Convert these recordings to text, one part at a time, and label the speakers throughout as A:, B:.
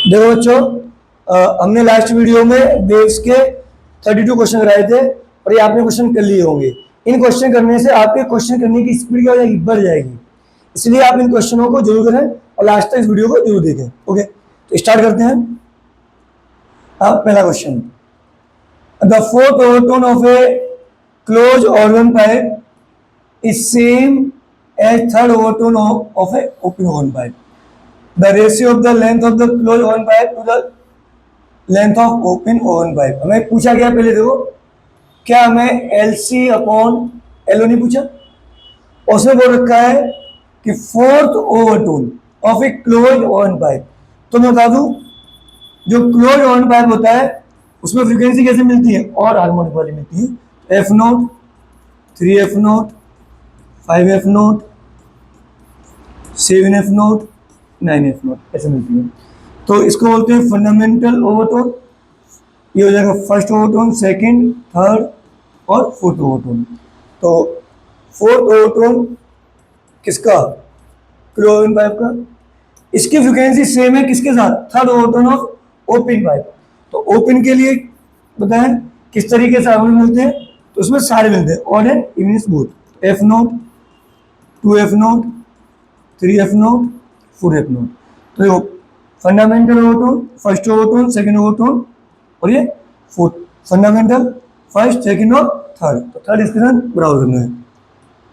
A: देखो बच्चों, हमने लास्ट वीडियो में वेव्स के 32 क्वेश्चन कराए थे और ये आपने क्वेश्चन कर लिए होंगे। इन क्वेश्चन करने से आपके क्वेश्चन करने की स्पीड क्या हो जाएगी, बढ़ जाएगी। इसलिए आप इन क्वेश्चनों को जरूर करें और लास्ट तक इस वीडियो को जरूर देखें। ओके, तो स्टार्ट करते हैं। पहला question, the fourth overtone of a close organ pipe is same as third overtone of a open organ pipe. The ratio of the length of the closed oven pipe to the length of open oven pipe। हमें पूछा गया, पहले देखो, क्या हमें LC upon LO नहीं पूछा? उसमें बोल रखा है कि fourth overtone of a close oven pipe. तो मैं बता दूं, जो क्लोज ओवन पाइप होता है उसमें फ्रीक्वेंसी कैसे मिलती है, और हार्मोनिक वाली मिलती है। F0, 3F0, 5F0, 7F0, 9F0 ऐसे मिलती है। तो इसको बोलते हैं फंडामेंटल ओवरटोन। ये हो जाएगा फर्स्ट ओवरटोन, सेकंड, थर्ड और फोर्थ ओवरटोन। तो फोर्थ ओवरटोन किसका, क्लोज पाइप का। इसकी फ्रीक्वेंसी सेम है किसके साथ, third overtone of open pipe. तो ओपन के लिए बताएं किस तरीके से हार्मोनिक मिलते हैं, तो उसमें सारे मिलते हैं, odd and even smooth. F0, 2F0, 3F0, 4F0। तो देखो, fundamental overtone, first overtone, second overtone और ये फोर्थ। फंडामेंटल, फर्स्ट, सेकंड और थर्ड। तो थर्ड इसके साथ बराबर करना है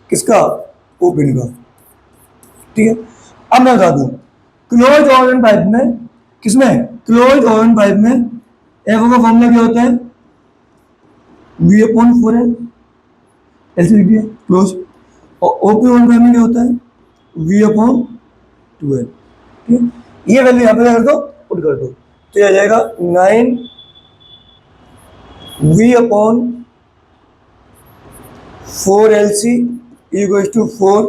A: किसका, ओपन का। ठीक है, अब मैं बता दूं, क्लोज ओवन पाइप में, किसमें, क्लोज ओवन पाइप में एफ का फॉर्मूला क्या होता है, V/4L। ऐसे लिख दिया क्लोज। और ओपन ओवन पाइप में क्या होता है, V/2L। ठीक है, ये वैल्यू यहाँ पे कर दो, पुट कर दो, तो ये आ जाएगा 9 V/4LC इक्वल टू 4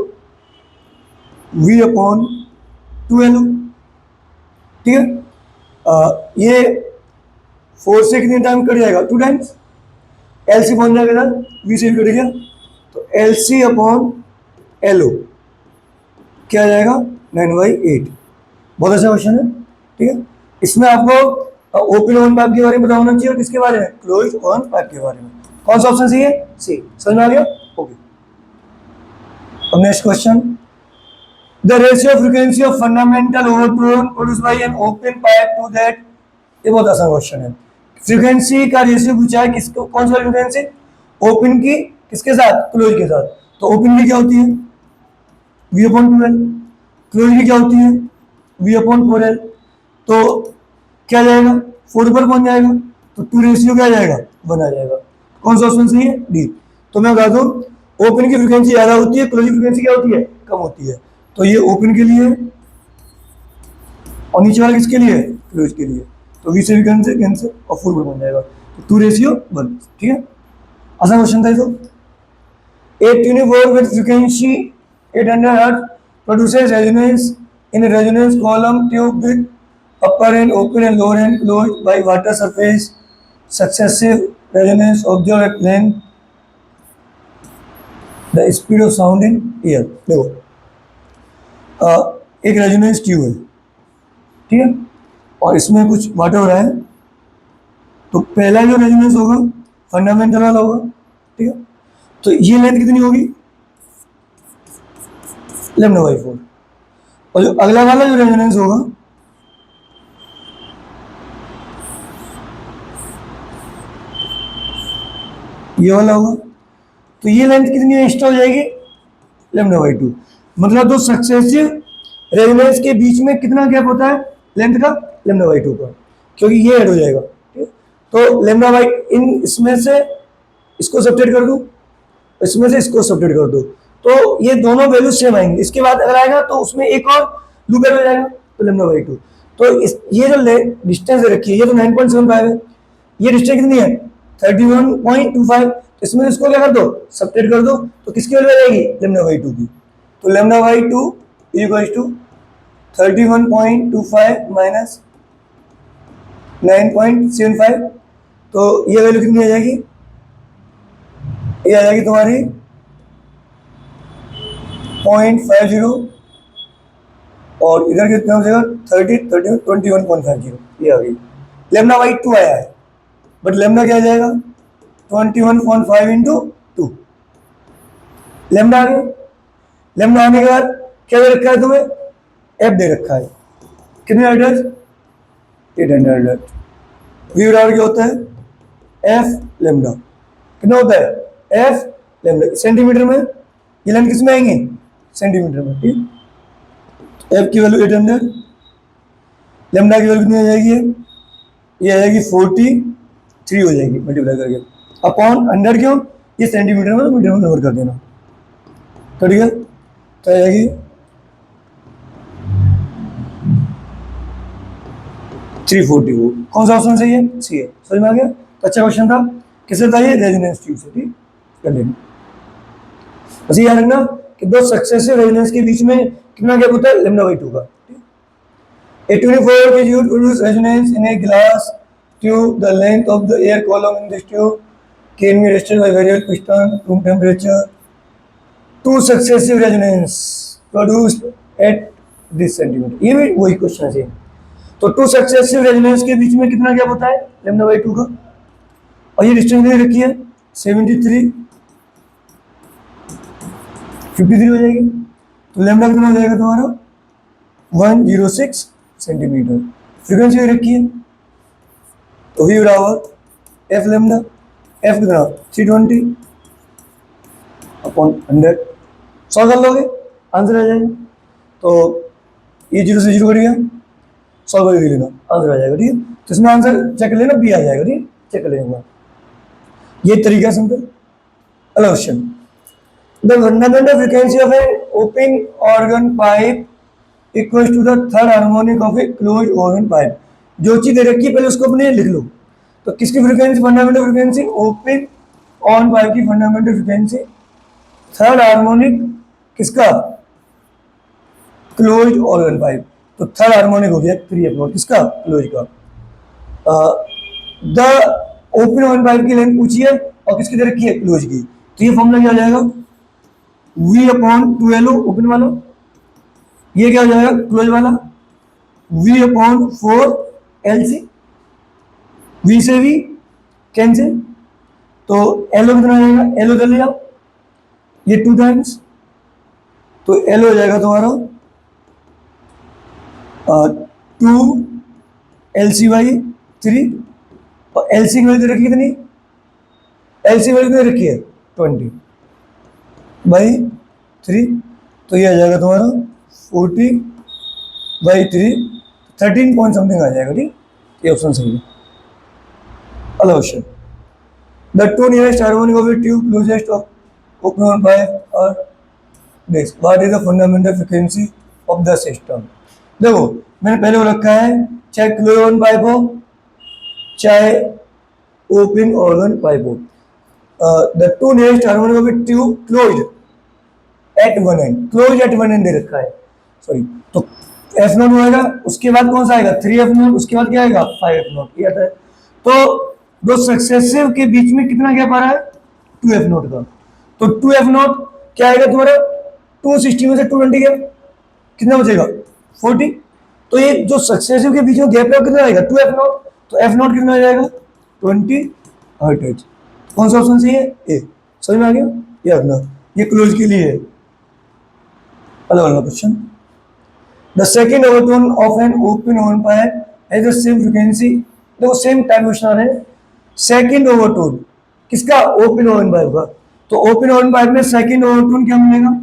A: V/2L। ठीक है, ये 4 से कितने टाइम कट जाएगा, 2 टाइम्स। LC पहुंच जाएगा ना, V से भी कट गया, तो LC/LO क्या आ जाएगा, 9/8। बहुत अच्छा क्वेश्चन है। ठीक है, इसमें आपको ओपन ओवन पाइप के बारे में पता होना चाहिए और किसके बारे में, क्लोज ओवन पाइप के बारे में। कौन सा ऑप्शन सही है, सी। समझ में आ गया? ओके, अब next question, the ratio frequency of fundamental overtone produced by an open pipe to that. ये बहुत आसान क्वेश्चन है। फ्रीक्वेंसी का रेशियो पूछा है, किसको, कौन सा फ्रीक्वेंसी, ओपन की किसके साथ, क्लोज के साथ। तो ओपन की क्या होती है, V/2L। क्लोज की क्या होती है, V/4L। तो क्या जाएगा, 4 पर पहुंच जाएगा, तो 2 रेशियो क्या आ जाएगा, 1 आ जाएगा। कौन सा ऑप्शन सही है, डी। तो मैं बता दूं, ओपन की फ्रीक्वेंसी ज्यादा होती है, क्लोज की फ्रीक्वेंसी क्या होती है, कम होती है। तो ये ओपन के लिए और नीचे वाला किसके लिए, क्लोज के लिए। तो V से भी कैंसिल और 4 पर पहुंच जाएगा, तो 2:1। ठीक है, आसान क्वेश्चन था ये। तो a tuner with frequency 800 Hz produces resonance in a resonance column tube with upper end open and lower end closed by water surface. Successive resonance observed at length the speed of sound in air। देखो, एक resonance tube है, ठीक है, और इसमें कुछ water हो रहा है। तो पहला जो रेजोनेंस होगा फंडामेंटल वाला होगा। ठीक है, तो ये लेंथ कितनी होगी, λ/4। और जो अगला वाला जो रेजोनेंस होगा ये वाला होगा। तो ये लेंथ कितनी एक्स्ट्रा हो जाएगी, λ/2। मतलब दो सक्सेसिव रेजोनेंस के बीच में कितना गैप होता है लेंथ का, λ/2 का, क्योंकि ये ऐड हो जाएगा। ठीक है, तो λ/, इन इसमें से इसको सब्ट्रैक्ट कर दो, इसमें से इसको सब्ट्रैक्ट कर दो, तो ये दोनों वैल्यू सेम आएंगे। इसके बाद अगर आएगा तो उसमें एक और लूप ऐड हो जाएगा, तो λ/2। तो ये जो डिस्टेंस रखी है, ये तो 9.75 है, ये डिस्टेंस कितनी है, 31.25। तो इसमें इसको क्या कर दो, सब्ट्रैक्ट कर दो, तो किसकी वैल्यू आ जाएगी, λ/2 की। तो λ/2 इक्वल टू 31.25 माइनस 9.75। तो ये वैल्यू कितनी आ जाएगी, ये आ जाएगी तुम्हारी 0.50 और इधर कितना हो जाएगा 21.50, ये आ गई लेमडा बाई 2 आया है, बट लेमडा क्या आ जाएगा 21.5 इंटू 2, लेमडा आ गया। लेमडा आने के बाद क्या दे रखा है तुम्हें, एफ दे रखा है, कितने हर्ट्ज 800 हर्ट्ज। वी बराबर क्या होता है एफ लेमडा, कितना होता है एफ लेमडा सेंटीमीटर में, ये लाइन किस में आएंगे सेंटीमीटर में, ठीक। एफ की वैल्यू 800, लेमडा की वैल्यू कितनी हो जाएगी, ये आ जाएगी 43 हो जाएगी मल्टीप्लाई करके, अपॉन 100 क्यों, ये सेंटीमीटर में मीटर में कन्वर्ट कर देना, कट गया, तो आ जाएगी 344। कौन सा ऑप्शन सही है, सी है, समझ में आ गया। तो अच्छा क्वेश्चन था, किससे बताइए रेजोनेंस ट्यूब से, ठीक कर लेना। बस याद रखना कि दो सक्सेसिव रेजोनेंस के बीच में कितना गैप होता है लेमडा बाई 2 का। A 24 kJ produce resonance in a glass tube. The length of the air column in this tube can be adjusted by variable piston, room temperature. Two successive resonance produced at this centimeter. ये भी वही question है। तो two successive resonance के बीच में कितना gap होता है लेमडा बाई 2 का, और ये डिस्टेंस दे रखी है 73, 53 हो जाएगी। तो लेमडा कितना हो जाएगा तुम्हारा 106 सेंटीमीटर। फ्रीक्वेंसी दे रखी है, तो वी बराबर एफ लेमडा, एफ कितना 320 अपॉन 100, 100 कर लोगे आंसर आ जाएगा। तो ये 0 से 0 कट गया, 100 कर लेना आंसर आ जाएगा, ठीक है। तो इसमें आंसर चेक कर लेना, बी आ जाएगा, ठीक है, चेक कर लेना। ये तरीका सिंपल। अगला question, the fundamental frequency of an open organ pipe equals to the third harmonic of a closed organ pipe. जो चीज दे रखी है पहले उसको अपने लिख लो। तो किसकी frequency, fundamental frequency open on pipe की फंडामेंटल फ्रीक्वेंसी, थर्ड हार्मोनिक किसका क्लोज्ड ऑर्गन पाइप, तो थर्ड हार्मोनिक हो गया 3f0 किसका क्लोज का। द ओपन ऑर्गन पाइप की लेंथ पूछी है और किसकी दे रखी है क्लोज की, तो ये फॉर्मूला क्या आ जाएगा v अपॉन 2lo ओपन वाला, ये क्या हो जाएगा क्लोज वाला v अपॉन 4lc, v से v कैंसिल, तो एलो कितना आ जाएगा, एलो चले जाओ ये 2 टाइम्स, तो एलो हो जाएगा तुम्हारा 2lc बाई 3, और एलसी की वैल्यू रखी कितनी, एलसी वैल्यू कितनी रखी है 20 बाई 3, तो ये आ जाएगा तुम्हारा 40 बाई 3, 13 पॉइंट समथिंग आ जाएगा, ठीक, ये ऑप्शन सही है। अगला question, the two nearest harmonic of a tube closest of open on pipe और this, what is the fundamental frequency of the system. देखो मैंने पहले वो रखा है, चाहे क्लोज ऑन पाइप हो चाहे ओपन ऑर्गन पाइप हो, the two nearest harmonic of a tube closed eight one and, close eight one and they रखा है, सॉरी, तो एफ नॉट होएगा, उसके बाद कौन सा आएगा 3f0, उसके बाद क्या आएगा 5f0, ये आता है। तो दो सक्सेसिव के बीच में कितना गैप आ रहा है 2f0 का, तो 2f0 क्या आएगा तुम्हारा 260 में से 220 गया, कितना बचेगा 40, तो ये जो सक्सेसिव के बीच में गैप है कितना आएगा 2f0, तो f0 कितना आ जाएगा 20 हर्ट्ज। कौन सा ऑप्शन सही है ए, समझ में आ गया, ये रखना, ये क्लोज के लिए है। अलग अलग question, the second overtone of an open organ pipe has the same frequency, देखो सेम टाइम क्वेश्चन आ रहे हैं, सेकंड ओवरटोन किसका ओपन ऑर्गन पाइप का, तो ओपन ऑर्गन पाइप में सेकंड ओवरटोन क्या मिलेगा,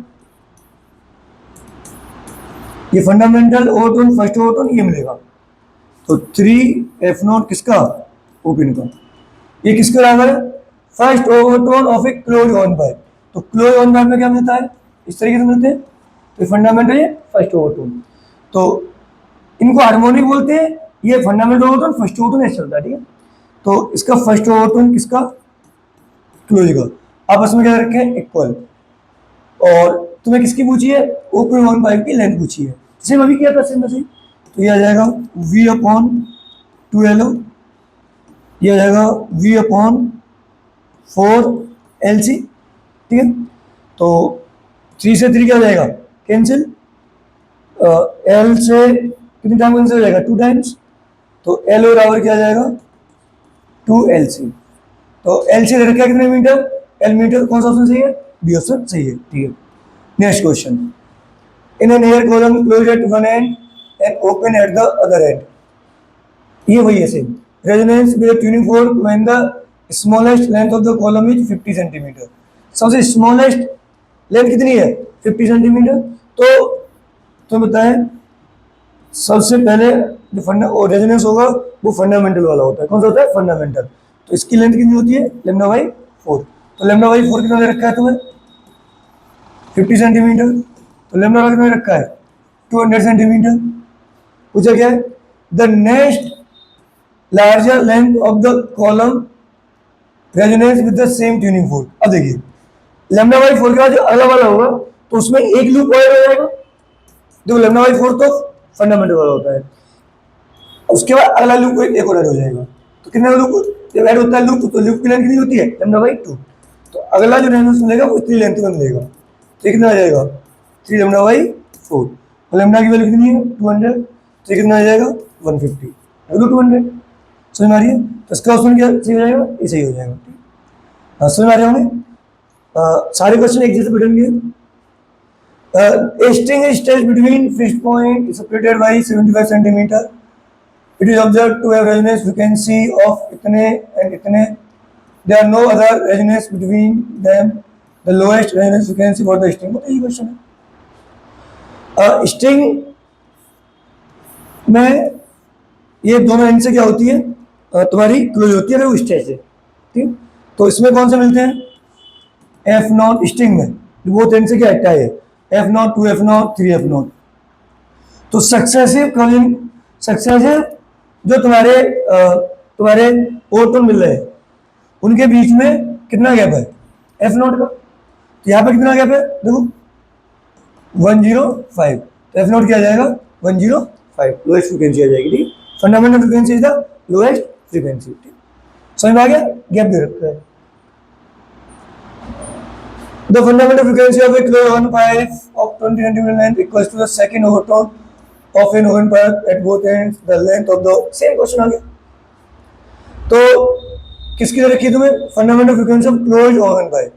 A: ये फंडामेंटल ओवरटोन फर्स्ट ओवरटोन ये मिलेगा, तो 3f0 किसका ओपन का, ये किसके बराबर है first overtone of a close organ pipe, तो क्लोज ऑर्गन पाइप में क्या मिलता है इस तरीके से मिलते हैं, तो फंडामेंटल है फर्स्ट ओवरटोन, तो इनको हार्मोनिक बोलते हैं, ये फंडामेंटल ओवरटोन फर्स्ट ओवरटोन ऐसे चलता है, ठीक है। तो इसका फर्स्ट ओवरटोन किसका क्लोज का, आपस में क्या रखे हैं इक्वल, और तुम्हें किसकी पूछी है ओपन ऑर्गन पाइप की लेंथ पूछी है, सेम अभी किया था सेम वैसे, तो ये आ जाएगा v अपॉन 2lo, ये आ जाएगा v अपॉन 4lc, ठीक है। तो 3 से 3 क्या हो जाएगा कैंसिल, एल से कितनी टाइम कैंसिल हो जाएगा, 2 टाइम्स, तो एल और आवर क्या आ जाएगा, 2LC। तो LC दे रखा है कितने मीटर, एल मीटर, कौन सा ऑप्शन सही है, बी ऑप्शन सही है, ठीक है। Next question, in an air column close eight one and and open at the other and, ये वही है same. Resonance with tuning fork when the smallest length of the column is 50 centimetre. सबसे smallest length कितनी है, 50 centimetre. तो बताएं, सबसे पहले जो रेजोनेंस होगा वो फंडामेंटल वाला होता है, कौन सा होता है, फंडामेंटल। तो इसकी लेंथ कितनी होती है, λ/4। तो λ/4 कितना दे रखा है तुम्हें, 50 सेंटीमीटर। तो λ कितना दे रखा है, 200 सेंटीमीटर। पूछा क्या है, the next larger length of the column resonance with the same tuning fork. अब देखिए λ/4 के बाद जो अगला वाला होगा तो उसमें एक लूप और हो जाएगा। देखो λ/4 तो फंडामेंटल वाला होता है, उसके बाद अगला लूप एक और ऐड हो जाएगा। तो कितना लूप जब ऐड होता है लूप, तो लूप की लेंथ कितनी होती है, λ/2। तो अगला जो रेजोनेंस मिलेगा वो इतनी लेंथ में मिलेगा, तो कितना आ जाएगा, 3 λ/4। और लैम्डा की वैल्यू कितनी है, 200, तो कितना आ जाएगा, 150, 200। समझ में आ रही है, तो इसका ऑप्शन क्या सही हो जाएगा, ये सही हो जाएगा। हाँ, समझ में आ रहे होंगे, सारे क्वेश्चन एक जैसे बैठेंगे। A string is stretched between fixed point separated by 75 centimeter. It is observed to have resonance frequency of इतने and इतने. There are no other resonance between them. The lowest resonance frequency for the string. तो ये question है। String में ये दोनों and से क्या होती है, तुम्हारी क्लोज होती है, अगर वो स्ट्रेच है, ठीक। तो इसमें कौन से मिलते हैं, F0 स्ट्रिंग में वो एंड से क्या हटता है, F0, 2F0, 3F0। तो सक्सेसिव जो तुम्हारे ओटोन मिल रहे हैं उनके बीच में कितना गैप है, F0 का। तो यहाँ पे कितना गैप है, देखो 105। तो F0 क्या आ जाएगा, 105, लोएस्ट फ्रीक्वेंसी आ जाएगी, ठीक। Fundamental frequency is the lowest frequency, ठीक। समझ में आ गया, गैप दे रखा है। The fundamental frequency of a closed organ pipe of 20 centimeter length equals to the second overtone of an organ pipe at both ends. The length of the same question आ गया। तो किसकी रखी है तुम्हें, fundamental frequency of closed organ pipe.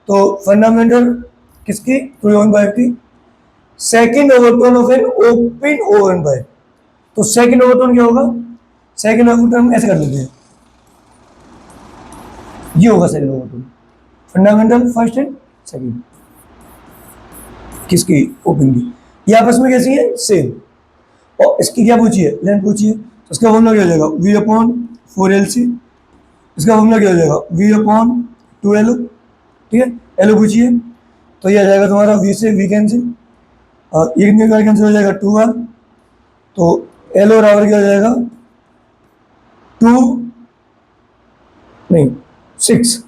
A: तो fundamental किसकी, closed organ pipe की। Second overtone of an open organ pipe. तो सेकंड ओवरटोन क्या होगा, सेकंड ओवरटोन ऐसे कर लेते हैं, ये होगा second overtone. Fundamental first and second, किसकी, ओपन की। ये आपस में कैसी है, सेम। और इसकी क्या पूछी है, लेंथ पूछी है, तो इसका फॉर्मूला क्या हो जाएगा, V/4LC। इसका फॉर्मूला क्या हो जाएगा, V/2L, ठीक है। एल पूछी है, तो ये आ जाएगा तुम्हारा V से V कैंसिल, और ये कितने का कैंसिल हो जाएगा, 2R। तो एल और आवर क्या हो जाएगा, 6।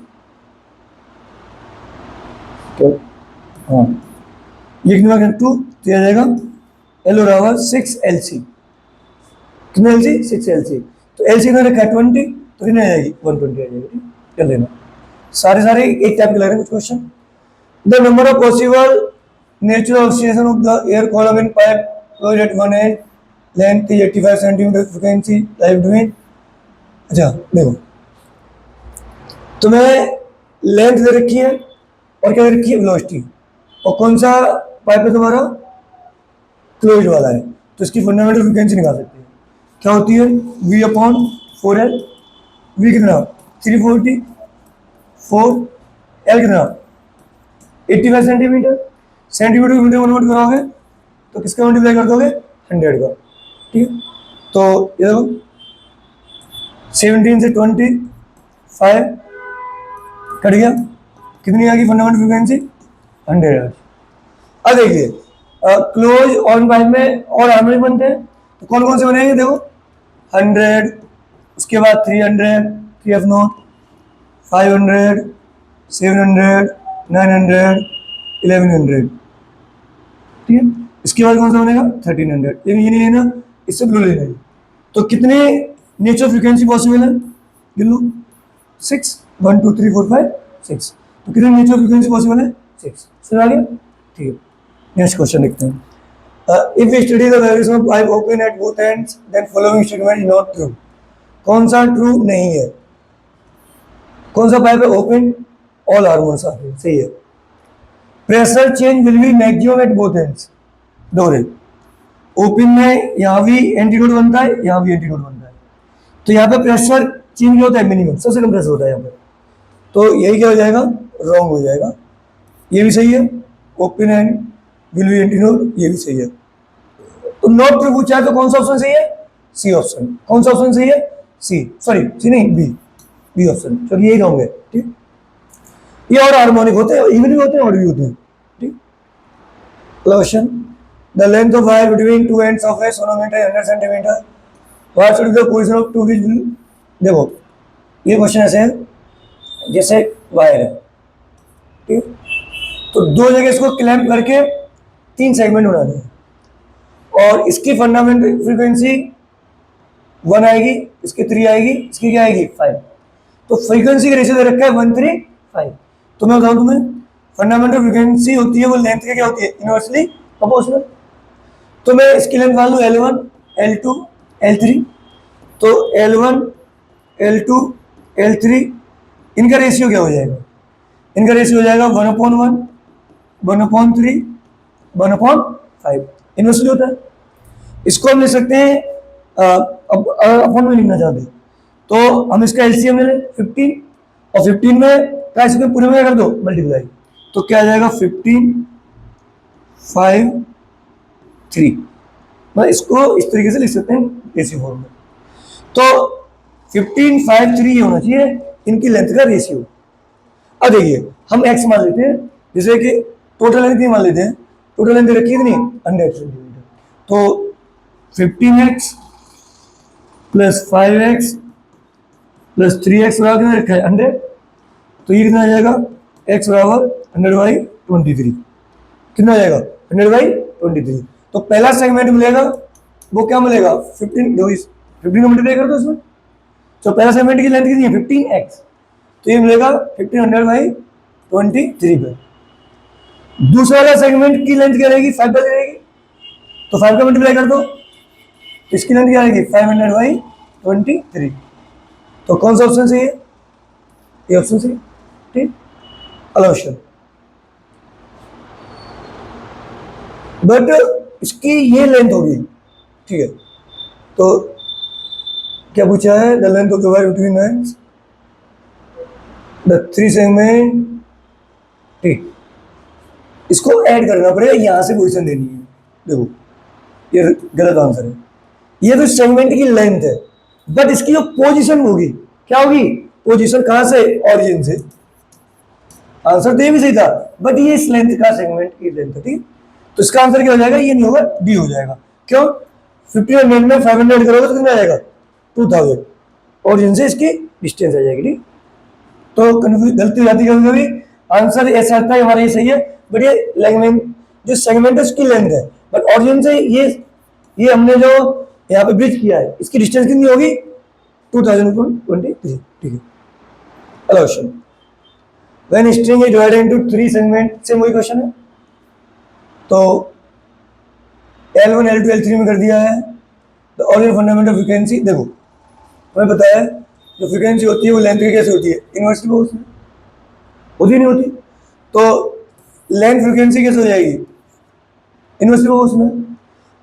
A: हाँ, ये कितना 2, तो आ जाएगा एल और आवर 6LC। कितना LC, 6LC। तो LC कितना रखा है, 20, तो कितने आ जाएगी, 120 आ जाएगी, ठीक। कर लेना, सारे एक टाइप के लग रहे हैं कुछ question. The number of possible natural oxidation of the air column in pipe close eight one and length 85 centimetre, frequency life between. अच्छा देखो, तुम्हें लेंथ दे रखी है और क्या दे रखी है, वेलोसिटी। और कौन सा पाइप है तुम्हारा, क्लोज्ड वाला है, तो इसकी फंडामेंटल फ्रीक्वेंसी निकाल सकते हैं। क्या होती है, V/4L। V कितना, 344, L कितना, 85 सेंटीमीटर। सेंटीमीटर को कन्वर्ट करोगे तो किसका मल्टीप्लाई कर दोगे, 100 का, ठीक है। तो ये देखो 17 से 25 कट गया, कितनी आ गई फंडामेंटल फ्रीक्वेंसी, 100। अब देखिए क्लोज ऑन पाइप में और हार्मोनिक बनते हैं, तो कौन कौन से बनेंगे, देखो 100, उसके बाद 300, 3F0, 500, 700, 900, 1100, ठीक है। इसके बाद कौन सा बनेगा, 1300। ये नहीं लेना, इससे ब्लू लेना है। तो कितने नेचुरल फ्रीक्वेंसी पॉसिबल है, गिन लो, 6, 1 2 3 4 5 6। तो कितने नेचुरल फ्रीक्वेंसी पॉसिबल है, 6। समझ आ गया, ठीक है। नेक्स्ट क्वेश्चन देखते हैं। If we study the vibration of pipe open at both ends then following statement is not true. कौन सा ट्रू नहीं है? कौन सा पाइप है open? All harmonics are free, सही है। Pressure change will be maximum at both ends, दोहरे। ओपन में यहाँ भी एंटीडोट बनता है, यहाँ भी एंटीडोट बनता है, तो यहाँ पे प्रेशर चेंज होता है मिनिमम, सबसे कम प्रेशर होता है यहाँ पे, तो यही क्या हो जाएगा? रॉन्ग हो जाएगा। ये भी सही है, open and will be antidote, ये भी सही है। तो नॉट ट्रू पूछा है तो कौन सा ऑप्शन सही है? C option. कौन सा ऑप्शन सही है? सी, सॉरी सी नहीं, बी ऑप्शन, क्योंकि यही रॉन्ग है। ठीक, ये और हार्मोनिक होते हैं, इवन भी होते हैं और भी होते हैं। ठीक, question, the length of wire between two ends of A sonometer 100 centimetre, what should be the position of two wheel. देखो ये क्वेश्चन ऐसे है, जैसे वायर है, ठीक, तो दो जगह इसको क्लैंप करके 3 सेगमेंट बना दें, और इसकी फंडामेंटल फ्रीक्वेंसी 1 आएगी, इसकी 3 आएगी, इसकी क्या आएगी 5। तो फ्रीक्वेंसी का रेशियो दे रखा है 1 3 5। तो मैं बताऊं तुम्हें, फंडामेंटल फ्रीक्वेंसी होती है वो लेंथ के क्या होती है? Inversely proportional. तो मैं इसकी लेंथ मान लूँ L1 L2 L3, तो L1 L2 L3 इनका रेशियो क्या हो जाएगा? इनका रेशियो हो जाएगा 1/1 1/3 1/5, इनवर्सली होता है। इसको हम लिख सकते हैं, अब अपन में लिखना चाहते तो हम इसका एलसीएम ले लें 15, और 15 में क्या इसको पूरे में कर दो मल्टीप्लाई, तो क्या आ जाएगा 15 5 3। मतलब इसको इस तरीके से लिख सकते हैं रेशियो फॉर्म में। तो 15 5 3 ये होना चाहिए इनकी लेंथ का रेशियो। अब देखिए हम x मान लेते हैं, जैसे कि टोटल लेंथ मान लेते हैं, टोटल लेंथ रखी है नहीं 100 सेंटीमीटर, तो 15x plus 5x plus 3x बराबर कितना रखा है 100, तो ये कितना आ जाएगा x बराबर 100/23, कितना आ जाएगा 100/23। तो पहला सेगमेंट मिलेगा वो क्या मिलेगा 15, जो इस 15 को मल्टीप्लाई कर दो इसमें, तो पहला सेगमेंट की लेंथ कितनी है 15x, तो ये मिलेगा 1500/23 पे। दूसरा वाला सेगमेंट की लेंथ क्या रहेगी 5 पर रहेगी, तो 5 का मल्टीप्लाई कर दो, इसकी लेंथ क्या रहेगी 500/23। तो कौन सा ऑप्शन सही है? ये ऑप्शन सही। ठीक, अगला क्वेश्चन, बट इसकी ये लेंथ होगी, ठीक है, तो क्या पूछा है? The length of the wire between ends the 3 segment. ठीक, इसको ऐड करना पड़ेगा, यहां से पोजीशन देनी है। देखो ये गलत आंसर है, ये तो सेगमेंट की लेंथ है, बट इसकी जो पोजीशन होगी क्या होगी? पोजीशन कहां से? ऑरिजिन से। आंसर तो ये भी सही था, बट ये इस लेंथ का सेगमेंट की लेंथ है। ठीक, तो इसका आंसर क्या हो जाएगा? ये नहीं होगा, डी हो जाएगा। क्यों? 1500 में 500 करोगे तो कितना आ जाएगा 2000, ऑरिजिन से इसकी डिस्टेंस आ जाएगी। ठीक, तो गलती हो जाती है कभी कभी, आंसर ऐसा आता है हमारा ये सही है, बट ये लेंथ जो सेगमेंट है उसकी लेंथ है, बट ऑरिजिन से ये हमने जो यहाँ पे ब्रिज किया है इसकी डिस्टेंस कितनी होगी 2023। ठीक है, अगला question, when string is divided into 3 segment, से वही क्वेश्चन है, तो L1 L2 L3 में कर दिया है। द ऑरिजिन फंडामेंटल फ्रीक्वेंसी, देखो हमें पता है जो फ्रीक्वेंसी होती है वो लेंथ की कैसे होती है? इनवर्सली प्रोपोर्शनल होती नहीं होती, तो लेंथ फ्रीक्वेंसी कैसे हो जाएगी? Inversely proportional.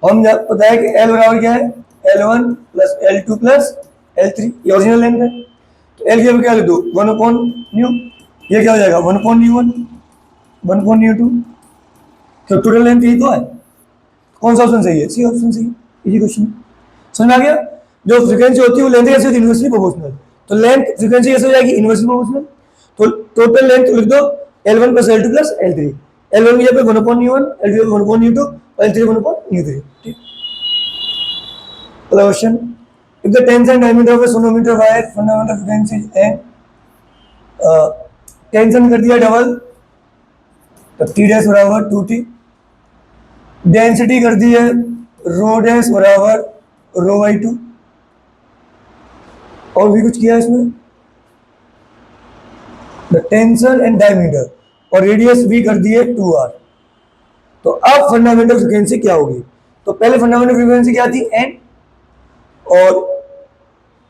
A: हम पता है कि L बराबर क्या है? L1 plus L2 plus L3, ये ओरिजिनल लेंथ है, तो L की क्या लिख दो 1/ν, ये क्या हो जाएगा 1/ν1 1/ν2, तो टोटल लेंथ यही तो है। कौन सा ऑप्शन सही है? सी ऑप्शन सही है, इजी क्वेश्चन। समझ में आ गया? जो फ्रीक्वेंसी होती है वो लेंथ कैसे होती है? Inversely proportional. तो लेंथ फ्रीक्वेंसी कैसे हो जाएगी? Inversely proportional. तो टोटल लेंथ लिख दो L1 plus L2 plus L3, L1 की जगह पे 1/ν1, L2 पे 1/ν2, L3 1/ν3। ठीक, अगला question, if the tension diameter of a sonometer wire fundamental frequency है, टेंशन कर दिया डबल, तो T डैश बराबर 2T, डेंसिटी कर दी है रो डैश बराबर ρ/2, और भी कुछ किया है इसमें, द टेंशन एंड डायमीटर, और रेडियस भी कर दी है 2r। तो अब फंडामेंटल फ्रीक्वेंसी क्या होगी? तो पहले फंडामेंटल फ्रीक्वेंसी क्या थी, एन, और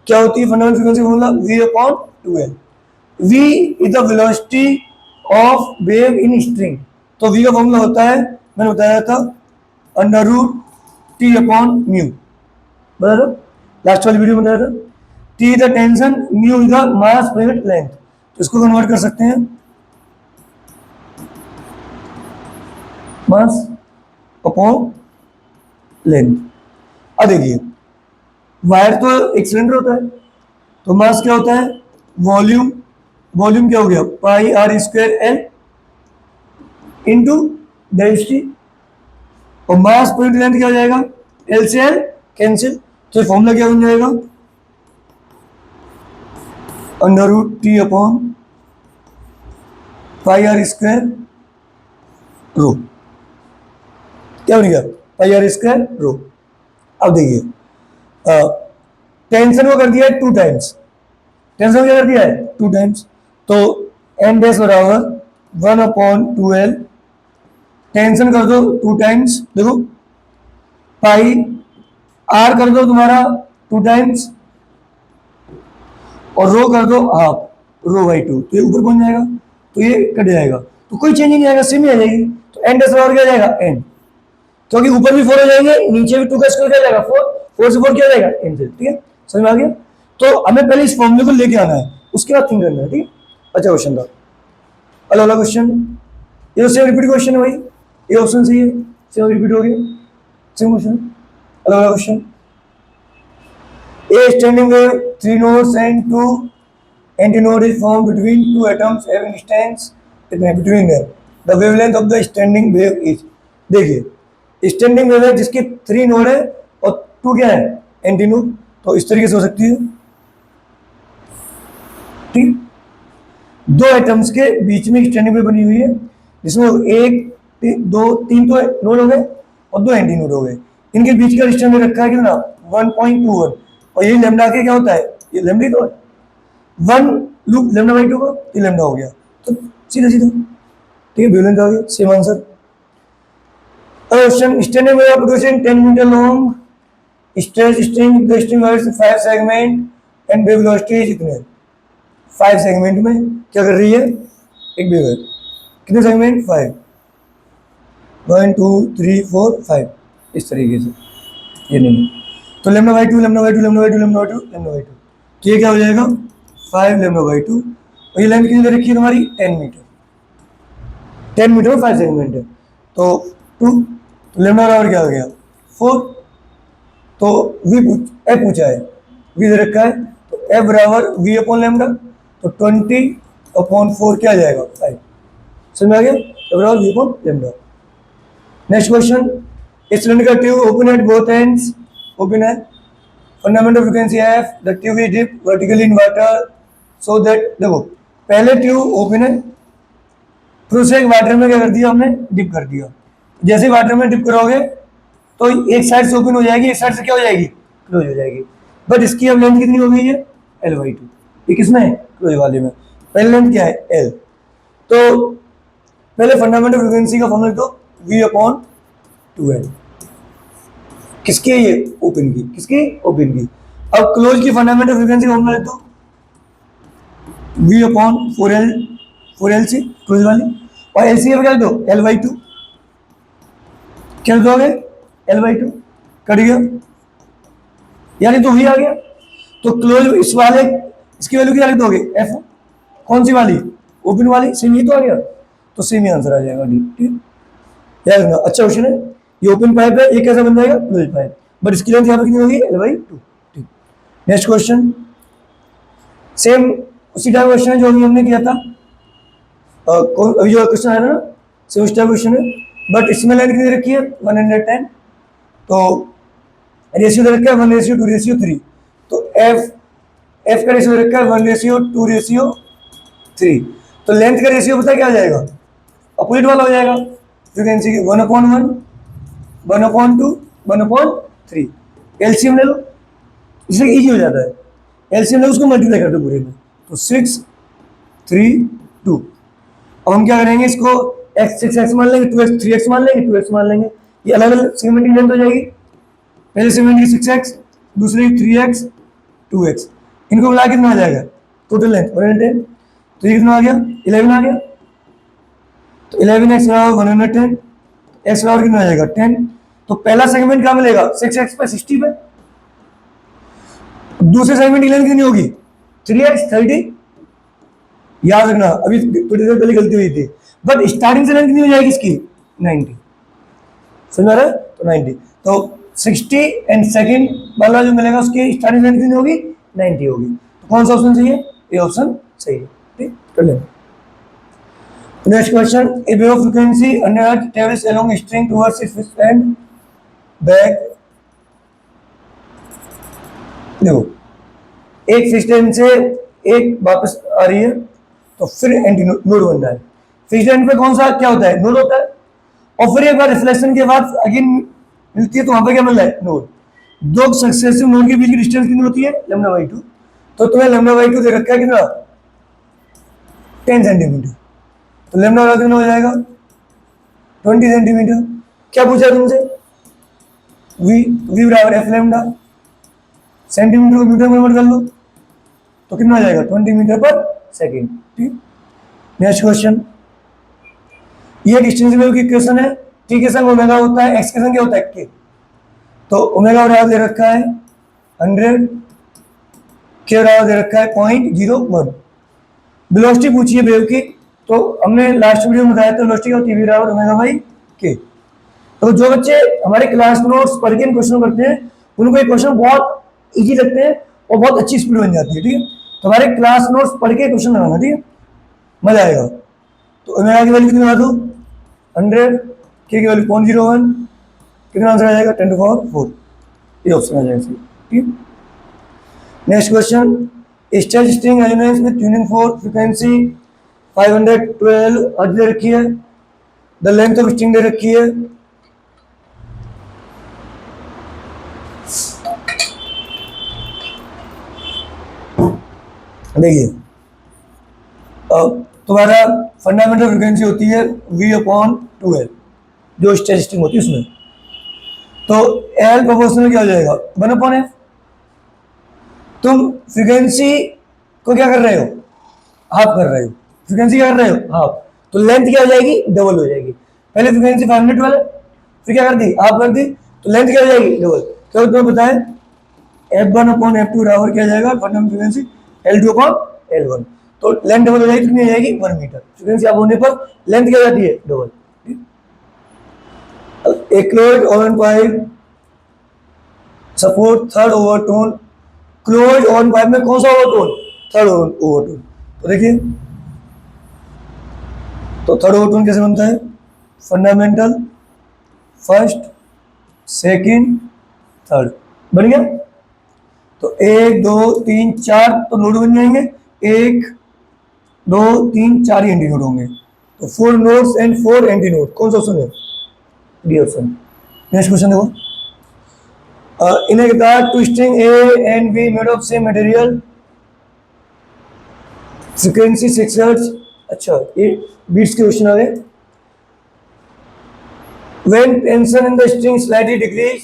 A: क्या होती है fundamental frequency formula, v upon 2l। v is the velocity of wave in string. तो v का फॉर्मूला होता है, मैंने बताया था, under root T upon mu, बता दो, लास्ट वाली वीडियो में बताया था। T is the tension, mu is the mass per unit length. तो इसको कन्वर्ट कर सकते हैं मास अपॉन लेंथ। अब देखिए, वायर तो एक सिलेंडर होता है, तो मास क्या होता है, वॉल्यूम, वॉल्यूम क्या हो गया, pi R square L into density, और मास पर यूनिट लेंथ क्या हो जाएगा, एल से एल कैंसिल, तो फॉर्मूला क्या बन जाएगा, under root T upon pi R square rho. क्या बन गया, पाई आर स्क्वायर रो। अब देखिए, टेंशन को कर दिया है 2 टाइम्स, टेंशन क्या कर दिया है 2 टाइम्स, तो एन डैश बराबर 1 अपॉन 2l, टेंशन कर दो 2 टाइम्स, देखो पाई आर कर दो तुम्हारा 2 टाइम्स, और रो कर दो हाफ, रो बाई 2, तो ये ऊपर पहुंच जाएगा, तो ये कट जाएगा, तो कोई चेंज नहीं आएगा, सेम ही आ जाएगी। तो एन डैश बराबर क्या आ जाएगा, एन, क्योंकि ऊपर भी 4 हो जाएंगे, नीचे भी 2 का स्क्वायर क्या जाएगा 4, 4 से 4 क्या जाएगा एन से, ठीक है, समझ में आ गया। तो हमें पहले इस फॉर्मूले को लेके आना है, उसके बाद थिंक करना है, ठीक है। अच्छा क्वेश्चन था, अलग अलग क्वेश्चन, ये तो सेम रिपीट क्वेश्चन है भाई, ये ऑप्शन सही है, सेम रिपीट हो गया, सेम क्वेश्चन, अलग अलग question. A standing wave, 3 nodes and 2 antinode is formed between 2 atoms having distance between them. The wavelength of the standing wave is, देखिए स्टैंडिंग वेव है जिसके 3 नोड है और 2 क्या है एंटीनोड, तो इस तरीके से हो सकती है, ठीक। 2 एटम्स के बीच में स्टैंडिंग वेव बनी हुई है, जिसमें 1 2 3 तो नोड हो गए और 2 एंटीनोड हो गए, इनके बीच का डिस्टेंस में रखा है कितना 1.21, और ये लैम्डा के क्या होता है, ये लैम्डा तो है 1 लूप लैम्डा बाई 2 का, ये लैम्डा हो गया, तो सीधा सीधा, ठीक है, वेवलेंथ आ गया, same answer. Question, standing wave producing 10 metre long stretch string, the string has 5 segment and wave velocity कितने, 5 सेगमेंट में क्या कर रही है, एक वेव है, कितने सेगमेंट 5, 1 2 3 4 5, इस तरीके से, ये नहीं, तो lambda by 2 lambda by 2 lambda by 2 lambda by 2 lambda by 2, तो ये क्या हो जाएगा 5 लैम्डा बाई 2, और ये लेंथ कितनी दे रखी है तुम्हारी 10 मीटर, 10 मीटर में 5 सेगमेंट है, तो 2, तो लैम्डा बराबर क्या हो गया 4, तो वी एफ पूछा है, वी दे रखा है, तो एफ बराबर वी अपॉन लैम्डा, तो 20 अपॉन 4 क्या आ जाएगा 5, समझ में आ गया, एफ बराबर V upon lambda. Next question, इस सिलेंडर का tube open at both ends, open है, fundamental frequency F, the tube is dip vertically in water so that, देखो पहले ट्यूब ओपन है, फिर उसे एक वाटर में क्या कर दिया हमने, डिप कर दिया, जैसे वाटर में डिप करोगे तो एक साइड से ओपन हो जाएगी, एक साइड से क्या हो जाएगी क्लोज हो जाएगी, बट इसकी अब लेंथ कितनी हो गई है L/2, ये किसमें है क्लोज वाले में, पहले लेंथ क्या है L, तो पहले फंडामेंटल फ्रीक्वेंसी का फॉर्मूला तो V अपॉन 2L, किसकी है ये ओपन की, किसकी ओपन की। अब क्लोज की फंडामेंटल फ्रीक्वेंसी का फॉर्मूला तो V अपॉन 4L सी क्लोज वाली, और LCM क्या दो L/2, क्या दोगे L/2, कट गया, यानी तो V आ गया, तो क्लोज इस वाले इसकी वैल्यू क्या लिख दोगे F, कौन सी वाली ओपन वाली, सेम ही तो आ गया, तो सेम ही आंसर आ जाएगा डी, ठीक, याद रखना, अच्छा क्वेश्चन है, ये ओपन पाइप है, ये कैसा बन जाएगा क्लोज पाइप, बट इसकी लेंथ यहाँ पर कितनी होगी L/2, ठीक। नेक्स्ट क्वेश्चन, सेम उसी टाइप क्वेश्चन है जो अभी हमने किया था, अभी जो क्वेश्चन आया था ना, सेम उसी टाइप क्वेश्चन है, बट इसमें लेंथ कितनी रखी है 110, तो रेशियो दे रखा है 1:2:3, तो एफ का रेशियो दे रखा है 1:2:3, तो लेंथ का रेशियो पता है क्या आ जाएगा, अपोजिट वाला हो जाएगा, फ्रीक्वेंसी की 1/1 1/2 1/3, एलसीएम ले लो, इसलिए इजी हो जाता है, एलसीएम ले उसको मल्टीप्लाई कर दो पूरे में, तो 6 3 2, अब हम क्या करेंगे इसको x 6x मान लेंगे, 2x 3x मान लेंगे, 2x मान लेंगे, ये अलग अलग सेगमेंट की लेंथ हो जाएगी। पहले सेगमेंट की 6x, दूसरी 3x, 2x, इनको मिला कितना आ जाएगा टोटल लेंथ 110। तो ये कितना आ गया 11 आ गया। तो 11x बराबर 110, x बराबर कितना आ जाएगा 10। तो पहला सेगमेंट क्या मिलेगा 6x पे 60 पे। दूसरे सेगमेंट की लेंथ कितनी होगी 3x 30। याद रखना अभी थोड़ी देर पहले गलती हुई थी, बट स्टार्टिंग से लेंथ कितनी हो जाएगी इसकी 90। समझ रहा है? तो 90, तो 60 एंड सेकंड वाला जो मिलेगा उसकी स्टार्टिंग लेंथ कितनी होगी 90 होगी। तो कौन सा ऑप्शन सही है? ये ऑप्शन सही है। ठीक, कर लेना। Next question, A wave of frequency under earth travels along string towards it's and back. देखो एक फिक्स्ड एंड से एक वापस आ रही है तो फिर एंटी नोड बन रहा है। फिक्स्ड एंड पे कौन सा क्या होता है नोड होता है, और फिर एक बार रिफ्लेक्शन के बाद अगेन मिलती है तो वहां पे क्या मिल रहा है नोड। दो सक्सेसिव नोड के बीच की डिस्टेंस कितनी होती है λ/2। तो तुम्हें λ/2 दे रखा है कितना 10 सेंटीमीटर। तो लेमडा वाला कितना हो जाएगा 20 सेंटीमीटर। क्या पूछा तुमसे v बराबर एफ लेमडा, सेंटीमीटर को मीटर में कन्वर्ट कर लो तो कितना आ जाएगा 20 मीटर पर सेकेंड। ठीक, नेक्स्ट क्वेश्चन, ये डिस्टेंस वेव की इक्वेशन है। टी के संग ओमेगा होता है, एक्स के संग क्या होता है के। तो ओमेगा बराबर दे रखा है 100, के बराबर दे रखा है 0.01। वेलोसिटी पूछी है वेव की, तो हमने लास्ट वीडियो में बताया था वेलोसिटी होती है v बराबर ओमेगा बाई के। तो जो बच्चे हमारे क्लास नोट्स पढ़ के क्वेश्चन करते हैं उनको ये क्वेश्चन बहुत इजी लगते हैं और बहुत अच्छी स्पीड बन जाती है। ठीक है, तो हमारे क्लास नोट्स पढ़ के क्वेश्चन लगाना, ठीक है, मजा आएगा। तो ओमेगा की वैल्यू कितनी बना दो 100, के की वैल्यू 0.01, कितना आंसर आ जाएगा 10 to the power 4। ये ऑप्शन आ जाएगा। ठीक, next question, stretch string elements में ट्यूनिंग फॉर फ्रीक्वेंसी 512 हर्ट्ज दे रखी है, द लेंथ ऑफ स्ट्रिंग दे रखी है। देखिए तुम्हारा फंडामेंटल फ्रीक्वेंसी होती है v/2L जो स्ट्रेच स्ट्रिंग होती है उसमें। तो L प्रोपोर्शनल क्या हो जाएगा 1/f। तुम फ्रीक्वेंसी को क्या कर रहे हो हाफ कर रहे हो, फ्रीक्वेंसी क्या कर रहे हो हाफ, तो लेंथ क्या हो जाएगी डबल हो जाएगी। पहले फ्रीक्वेंसी 512 फिर क्या कर दी हाफ कर दी, तो लेंथ क्या हो जाएगी डबल। तो तुम्हें बताएं f1/f2 बराबर क्या जाएगा फंडामेंटल फ्रीक्वेंसी L2/L1। तो लेंथ डबल हो जाएगी, कितनी हो जाएगी 1 मीटर। फ्रीक्वेंसी आप होने पर लेंथ क्या हो जाती है डबल। एक closed oven pipe support third overtone, closed oven pipe में कौन सा ओवरटोन थर्ड ओवरटोन। तो देखिए तो थर्ड ओवरटोन कैसे बनता है फंडामेंटल फर्स्ट सेकंड थर्ड बन गया। तो 1 2 3 4 तो नोड बन जाएंगे, 1 2 3 4 ही एंटी नोड होंगे। तो 4 नोड्स एंड 4 एंटी नोड, कौन सा ऑप्शन है डी ऑप्शन। नेक्स्ट क्वेश्चन देखो, in a guitar two string A and B made of same material, frequency 6 hertz. अच्छा ये बीट्स के क्वेश्चन आ गए। When tension in the string slightly decrease,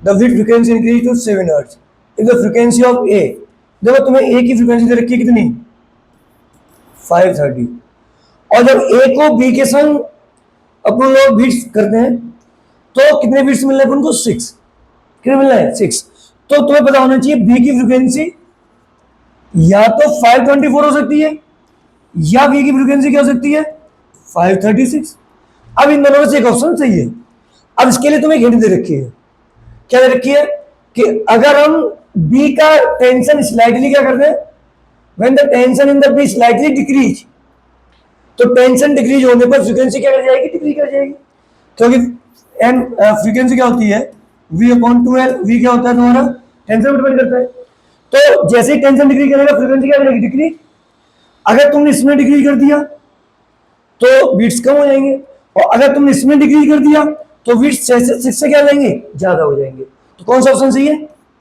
A: the beat frequency increase to 7 hertz. If the frequency of A, देखो तुम्हें A की frequency दे रखी है कितनी 530, और जब A को B के संग अपन लोग बीट्स करते हैं तो कितने बीट्स मिल रहे हैं उनको 6। कितने मिल रहे हैं 6। तो तुम्हें पता होना चाहिए B की फ्रीक्वेंसी या तो 524 हो सकती है या B की फ्रीक्वेंसी क्या हो सकती है 536। अब इन दोनों में से एक ऑप्शन सही है। अब इसके लिए तुम्हें हिंट दे रखी है, क्या दे रखी है कि अगर हम B का टेंशन स्लाइटली क्या करते हैं when the tension in the B slightly decrease, तो टेंशन डिक्रीज होने पर फ्रीक्वेंसी क्या कर जाएगी डिक्रीज कर जाएगी, क्योंकि एन फ्रीक्वेंसी क्या होती है v/2L। v क्या होता है तुम्हारा टेंशन पर डिपेंड करता है। तो जैसे ही टेंशन डिक्रीज करेगा फ्रीक्वेंसी क्या करेगी डिक्रीज। अगर तुमने इसमें डिक्रीज कर दिया तो बीट्स कम हो जाएंगे, और अगर तुमने इसमें डिक्रीज कर दिया तो बीट्स 6 से क्या हो जाएंगे ज्यादा हो जाएंगे। तो कौन सा ऑप्शन सही है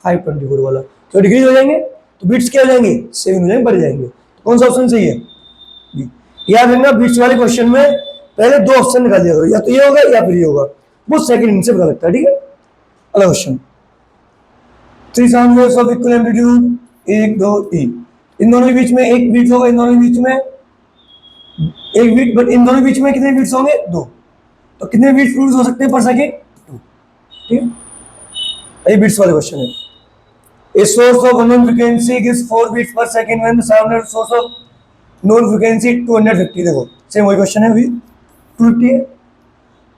A: 524 वाला, तो डिक्रीज हो जाएंगे तो बीट्स क्या हो जाएंगे 7 हो जाएंगे बढ़ जाएंगे। तो कौन सा ऑप्शन सही है याद रखना बीट्स वाले क्वेश्चन में पहले 2 ऑप्शन निकाल दिया करो, या तो ये होगा या फिर ये होगा। वो सेकंड इंच से पता लगता है, ठीक है। अगला question, three sound waves of equal amplitude, 1 2 3, इन दोनों के बीच में एक बीट होगा, इन दोनों के बीच में एक बीट, बट इन दोनों के बीच में कितने बीट्स होंगे? 2। तो कितने बीट्स प्रोड्यूस हो सकते हैं पर सेकेंड? 2, ठीक है। ये बीट्स वाले क्वेश्चन है। A source of unknown frequency gives 4 beats per second when the sound source of known frequency 250। देखो सेम वही क्वेश्चन है, अभी 250 है।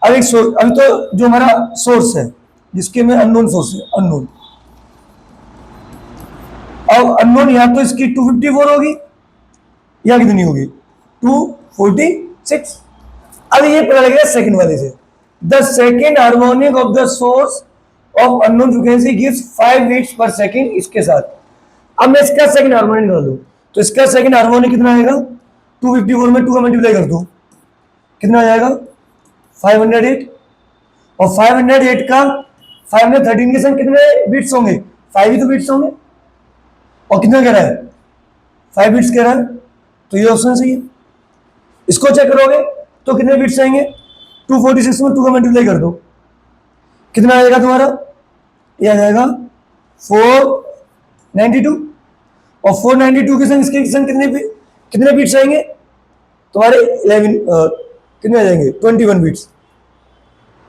A: अब एक सोर्स, अभी तो जो हमारा सोर्स है जिसके में अननोन सोर्स है, अननोन, अब अननोन या तो इसकी 254 होगी या कितनी होगी? 246। अब ये पता लगेगा सेकंड वाले से, the second harmonic of the source of unknown frequency gives 5 beats per second इसके साथ। अब मैं इसका सेकंड हार्मोनिक निकाल दूं, तो इसका सेकंड हार्मोनिक कितना आएगा? 254 में 2 का मल्टीप्लाई कर दो, कितना आ जाएगा? 508। और 508 का 513 के संग कितने बीट्स होंगे? 5 ही तो बीट्स होंगे। और कितना कह रहा है? 5 बीट्स कह रहा है, तो ये ऑप्शन सही है। इसको चेक करोगे तो कितने बीट्स आएंगे? 246 में 2 का मल्टीप्लाई कर दो, कितना आएगा तुम्हारा? ये आ जाएगा 492। और 492 के संग इसके संग कितने बीट्स आएंगे तुम्हारे? 11 कितने आ जाएंगे? 21 बीट्स,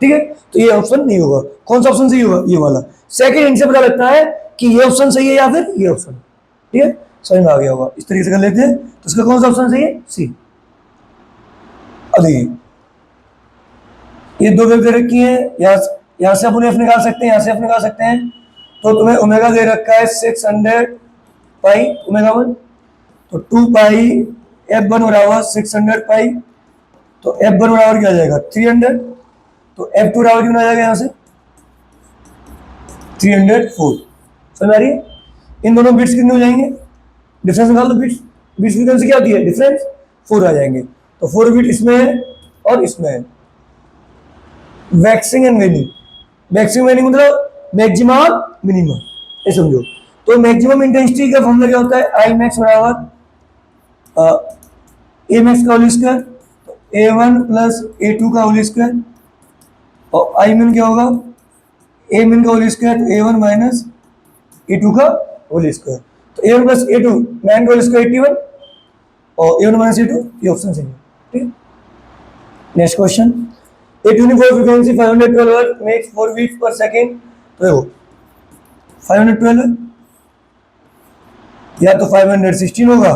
A: ठीक है। तो ये ऑप्शन नहीं होगा। कौन सा ऑप्शन सही होगा? ये वाला। सेकंड इनसे पता लगता है कि ये ऑप्शन सही है या फिर ये ऑप्शन, ठीक है। समझ में आ गया होगा। इस तरीके से कर लेते हैं। तो इसका कौन सा ऑप्शन सही है? सी। अब देखिए ये 2 वेव दे रखी है, यहाँ से अपन एफ निकाल सकते हैं, यहाँ से एफ निकाल सकते हैं। तो तुम्हें ओमेगा दे रखा है 600 पाई ओमेगा 1, तो 2 पाई F1 बराबर 600 पाई, तो F1 बराबर क्या आ जाएगा? 300। तो F2 बराबर कितना आ जाएगा यहाँ से? 304। समझ आ रही है? इन दोनों बिट्स कितने हो जाएंगे? डिफरेंस निकाल दो। बिट्स फ्रीक्वेंसी क्या होती है? डिफरेंस 4 आ जाएंगे। तो 4 बिट इसमें है और इसमें है। वैक्सिंग एंड वेनिंग, वैक्सिंग वेनिंग मतलब मैक्सिमम मिनिमम, ये समझो। तो मैक्सिमम इंटेंसिटी का फॉर्मूला क्या होता है? आई मैक्स बराबर ए मैक्स का whole square, A1 plus A2 का होल स्क्वायर, और आई मिन क्या होगा? ए मिन का whole square, A1 minus A2 का होल स्क्वायर। तो A1 प्लस A2 9 का होल स्क्वायर 81, और A1 माइनस A2, ये ऑप्शन सही है, ठीक। Next question, A uniform frequency 512 Hz makes 4 beats per second। तो देखो 512 या तो 516 होगा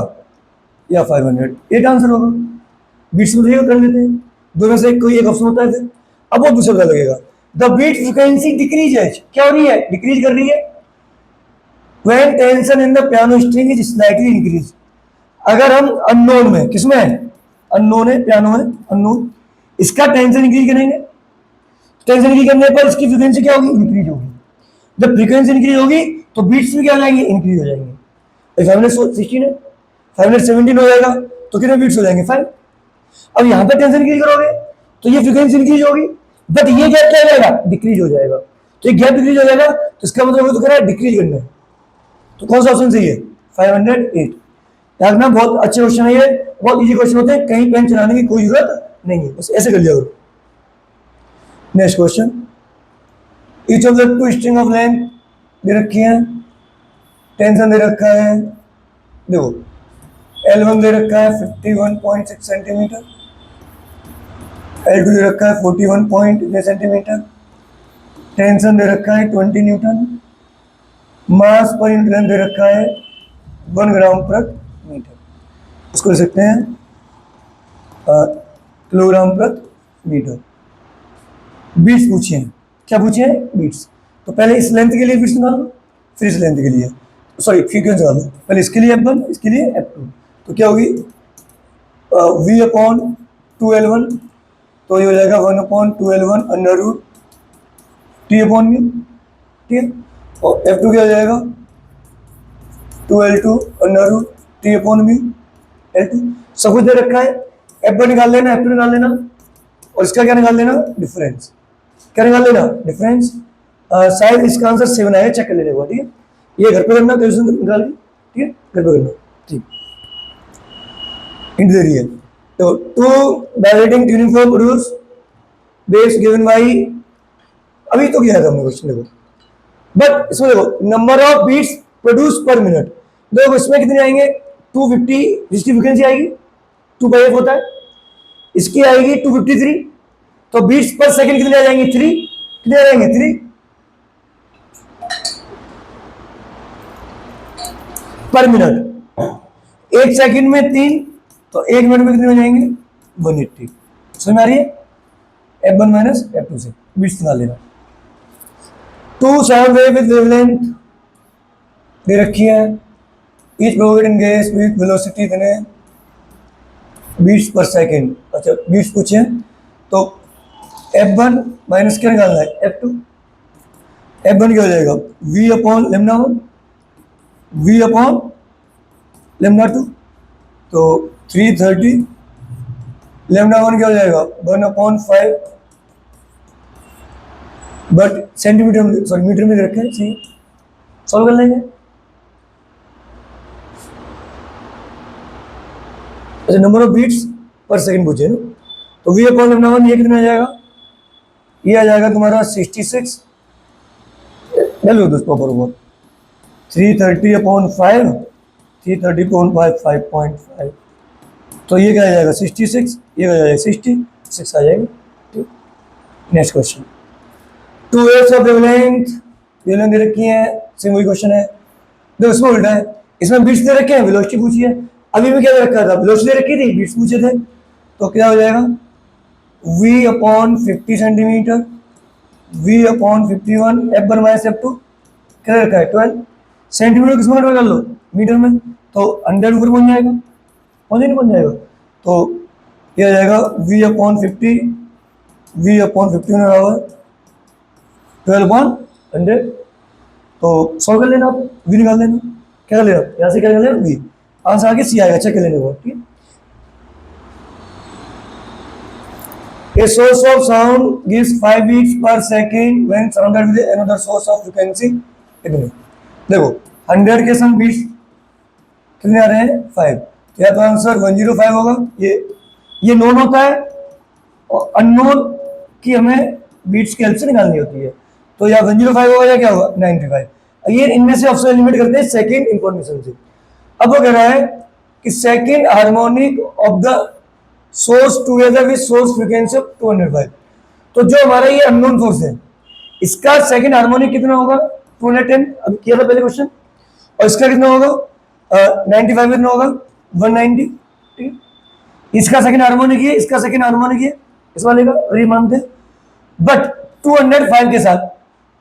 A: या 508 आंसर होगा। बीट्स में कर लेते हैं, दोनों से कोई एक ऑप्शन होता है। फिर अब वो दूसरा पता लगेगा। द बीट फ्रीक्वेंसी डिक्रीज, क्या हो रही है? डिक्रीज कर रही है। When tension in the piano string is slightly increase. अगर हम अननोन में, किसमें है? अननोन है, पियानो है अननोन, इसका टेंशन इंक्रीज करेंगे, टेंशन इंक्रीज करने पर इसकी फ्रीक्वेंसी क्या होगी? इंक्रीज होगी। जब फ्रीक्वेंसी इंक्रीज होगी तो बीट्स भी क्या हो जाएंगे? इंक्रीज हो जाएंगे। 516 है, 517 हो जाएगा, तो कितने बीट्स हो जाएंगे? 5। अब यहाँ पे टेंशन इंक्रीज करोगे तो ये फ्रीक्वेंसी इंक्रीज होगी, बट ये गैप क्या हो जाएगा? डिक्रीज हो जाएगा। तो ये गैप डिक्रीज हो जाएगा, तो इसका मतलब तो कह रहा है डिक्रीज करना है। तो कौन सा ऑप्शन सही है? 508। याद रखना, बहुत अच्छे क्वेश्चन है ये, बहुत इजी क्वेश्चन होते हैं, कहीं पेन चलाने की कोई जरूरत नहीं है, बस ऐसे कर लिया करो। Next question, each of the 2 string of length दे रखी है, टेंशन दे रखा है, देखो L1 दे रखा है 51.6 सेंटीमीटर, L2 दे रखा है 41 सेंटीमीटर, टेंशन दे रखा है 20 न्यूटन, मास पर यूनिट लेंथ दे रखा है 1 ग्राम प्रति मीटर। उसको लिख सकते हैं किलोग्राम प्रति मीटर। बीट्स पूछे हैं, क्या पूछे हैं? बीट्स। तो पहले इस लेंथ के लिए बीट्स निकालो, फिर इस लेंथ के लिए, सॉरी फ्रीक्वेंसी निकालो। पहले इसके लिए F1, इसके लिए F2। तो क्या होगी? V अपॉन 2L1, तो ये हो जाएगा 1/2L1 under root T upon mu, ठीक है। और F2 क्या हो जाएगा? 2L2 under root T upon mu L2। सब कुछ दे रखा है, F1 निकाल लेना, F2 निकाल लेना, और इसका क्या निकाल लेना? डिफरेंस। क्या निकाल लेना? डिफरेंस। शायद इसका आंसर 7 आएगा, चेक कर लेने को, ठीक है। ये घर पे करना, कैलकुलेशन निकाल के, ठीक है, घर पे करना, ठीक। हिंट दे रही है, तो 2 vibrating uniform produce base given by अभी तो किया था हमने क्वेश्चन, देखो बट इसमें देखो number of beats produce per minute, देखो इसमें कितने आएंगे 250, जिसकी फ्रिक्वेंसी आएगी 2/f होता है, इसकी आएगी 253, तो बीट्स पर सेकंड कितने आ जाएंगे 3, कितने आ जाएंगे 3 पर मिनट, एक सेकंड में 3, तो एक मिनट में कितने हो जाएंगे 180। समझ में आ रही है, f1 माइनस f2 से बीट्स निकाल लेना। 2 साउंड वेव विद वेवलेंथ दे रखी है, each provided in gas with velocity इतने बीट्स पर सेकंड। अच्छा बीट्स पूछे हैं, तो f1 माइनस क्या निकालना है f2, f1 क्या हो जाएगा v upon lambda 1, v upon lambda 2, तो 330, लेमडा 1 क्या हो जाएगा 1/5, बट सेंटीमीटर में सॉरी मीटर में रखे हैं, सॉल्व कर लेंगे। अच्छा number of beats per second पूछे ना, तो v अपॉन लेमडा 1 ये कितना आ जाएगा, ये आ जाएगा तुम्हारा 66, ले लो दोस्तों प्रॉपर 330 अपॉन 5, 330 अपॉन 5 5.5, तो ये क्या आ जाएगा 66, ये आ जाएगा 66 आ जाएगा। ठीक, next question, 2 waves of wavelength दे रखी है, सेम वही क्वेश्चन है, देखो इसमें उल्टा है, इसमें बीट्स दे रखे हैं, वेलोसिटी पूछी है, अभी भी क्या दे रखा था वेलोसिटी दे रखी थी, बीट्स पूछे थे, तो क्या हो जाएगा v upon 50 centimetre, v upon 51, f1 minus f2 क्या रखा है 12 सेंटीमीटर, किस मिनट में कर लो मीटर में, तो 100 ऊपर पहुंच जाएगा, पहुंच जाएगा, तो ये आ जाएगा v अपॉन 50, v अपॉन 51 बराबर 12/100, तो सॉल्व कर लेना आप, v निकाल लेना, क्या कर लेना यहाँ से क्या कर लेना v, आंसर आगे सी आएगा, चेक कर लेने को। ठीक, a source of sound gives 5 beats per second when surrounded with another source of frequency इतने, देखो 100 के संग बीट्स कितने आ रहे हैं 5, या तो आंसर 105 होगा, ये नोन होता है और अननोन की हमें बीट्स की हेल्प से निकालनी होती है, तो या 105 होगा या क्या होगा 95, ये इनमें से ऑप्शन एलिमिनेट करते हैं सेकंड इंफॉर्मेशन से। अब वो कह रहा है कि second harmonic of the source together with source frequency of 205, तो जो हमारा ये अननोन सोर्स है इसका सेकंड हार्मोनिक कितना होगा 210, अब किया था पहले क्वेश्चन, और इसका कितना होगा 95 कितना होगा 190। ठीक, इसका सेकंड हार्मोनिक है, इसका सेकंड हार्मोनिक है, इस वाले का वही मानते हैं, बट 205 के साथ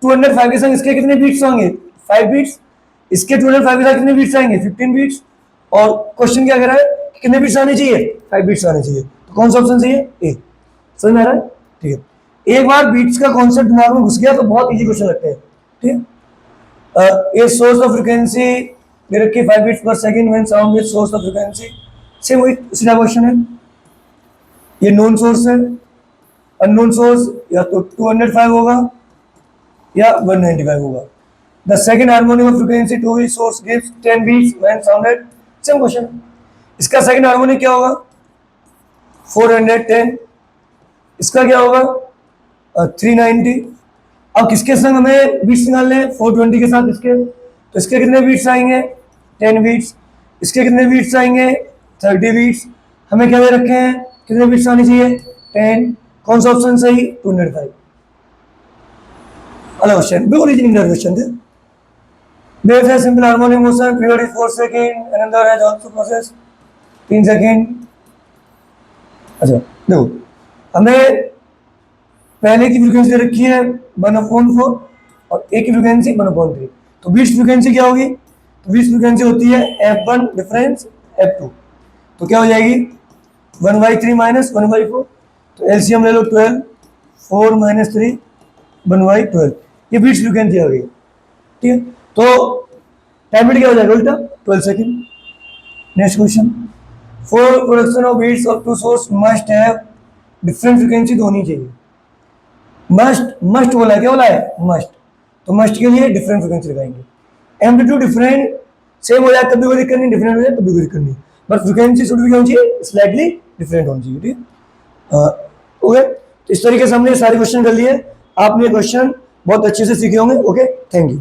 A: 205 के साथ इसके कितने बीट्स होंगे 5 बीट्स, इसके 205 के साथ कितने बीट्स आएंगे 15 बीट्स, और क्वेश्चन क्या कह रहा है कितने बीट्स आने चाहिए 5 बीट्स आने चाहिए, तो कौन सा ऑप्शन चाहिए ए, समझ में आ रहा है। ठीक है, एक बार बीट्स का कॉन्सेप्ट दिमाग में घुस गया तो बहुत इजी क्वेश्चन लगते हैं। ठीक है, ए सोर्स ऑफ फ्रीक्वेंसी दे रखी 5 beats per second when sound with source of frequency, same वही सीधा क्वेश्चन है, ये नोन सोर्स है, अननोन सोर्स या तो 205 होगा या 195 होगा, the second harmonic of frequency to which source gives 10 beats when sounded, same question, इसका सेकंड हार्मोनिक क्या होगा 410, इसका क्या होगा 390, अब किसके संग हमें बीट्स निकालने हैं 420 के साथ इसके, तो इसके कितने बीट्स आएंगे 10 बीट्स, इसके कितने बीट्स आएंगे 30 बीट्स, हमें क्या दे रखे हैं कितने बीट्स आने चाहिए 10, कौन सा ऑप्शन सही 205, अलग क्वेश्चन बिल्कुल इजी क्वेश्चन थे। Waves have simple harmonic motion, period is 4 seconds, another has also process 3 second. अच्छा देखो हमें पहले की फ्रीक्वेंसी दे रखी है 1/4 और एक की फ्रीक्वेंसी 1/3, तो बीट्स फ्रीक्वेंसी क्या होगी, तो बीट्स फ्रीक्वेंसी होती है f1 डिफरेंस f2, तो क्या हो जाएगी 1/3 माइनस 1/4, तो एलसीएम ले लो 12, 4 माइनस 3 1/12, ये बीट्स फ्रीक्वेंसी आ गई। ठीक है, तो टाइम पीरियड क्या हो जाएगा उल्टा 12 second. Next question, for production of beats of two source must have different frequency तो होनी चाहिए, मस्ट बोला है, क्या बोला है मस्ट, तो मस्ट के लिए डिफरेंट फ्रीक्वेंसी लगाएंगे, एम्पलीट्यूड डिफरेंट सेम हो जाए तब भी कोई दिक्कत नहीं, डिफरेंट हो जाए तब भी कोई दिक्कत नहीं, बट फ्रीक्वेंसी शुड भी क्या होनी चाहिए स्लाइटली डिफरेंट होनी चाहिए। ठीक है, ओके, तो इस तरीके से हमने सारे क्वेश्चन कर लिए। आपने क्वेश्चन बहुत अच्छे से सीखे होंगे। Okay, thank you.